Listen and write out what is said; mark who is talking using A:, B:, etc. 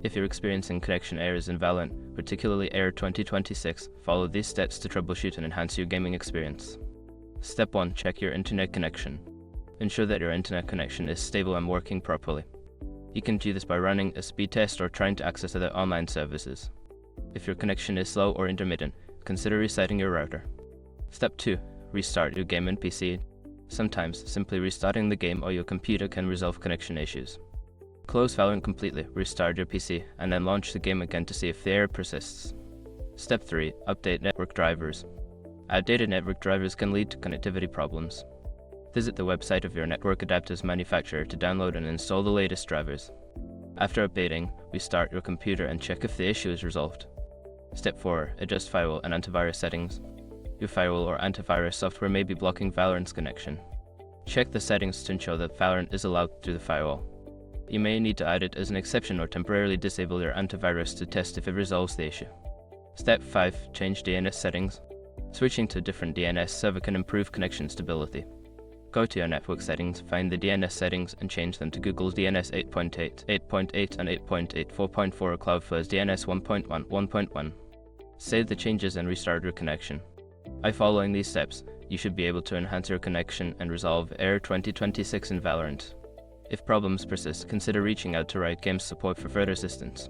A: If you're experiencing connection errors in Valorant, particularly Error 2026, follow these steps to troubleshoot and enhance your gaming experience. Step 1. Check your internet connection. Ensure that your internet connection is stable and working properly. You can do this by running a speed test or trying to access other online services. If your connection is slow or intermittent, consider resetting your router. Step 2. Restart your game and PC. Sometimes, simply restarting the game or your computer can resolve connection issues. Close Valorant completely, restart your PC, and then launch the game again to see if the error persists. Step 3. Update network drivers. Outdated network drivers can lead to connectivity problems. Visit the website of your network adapters manufacturer to download and install the latest drivers. After updating, restart your computer and check if the issue is resolved. Step 4. Adjust firewall and antivirus settings. Your firewall or antivirus software may be blocking Valorant's connection. Check the settings to ensure that Valorant is allowed through the firewall. You may need to add it as an exception or temporarily disable your antivirus to test if it resolves the issue. Step 5. Change DNS settings. Switching to a different DNS server can improve connection stability. Go to your network settings, find the DNS settings, and change them to Google's DNS 8.8, 8.8, and 8.8, 4.4 or Cloudflare's DNS 1.1, 1.1. Save the changes and restart your connection. By following these steps, you should be able to enhance your connection and resolve Error 2026 in Valorant. If problems persist, consider reaching out to Riot Games support for further assistance.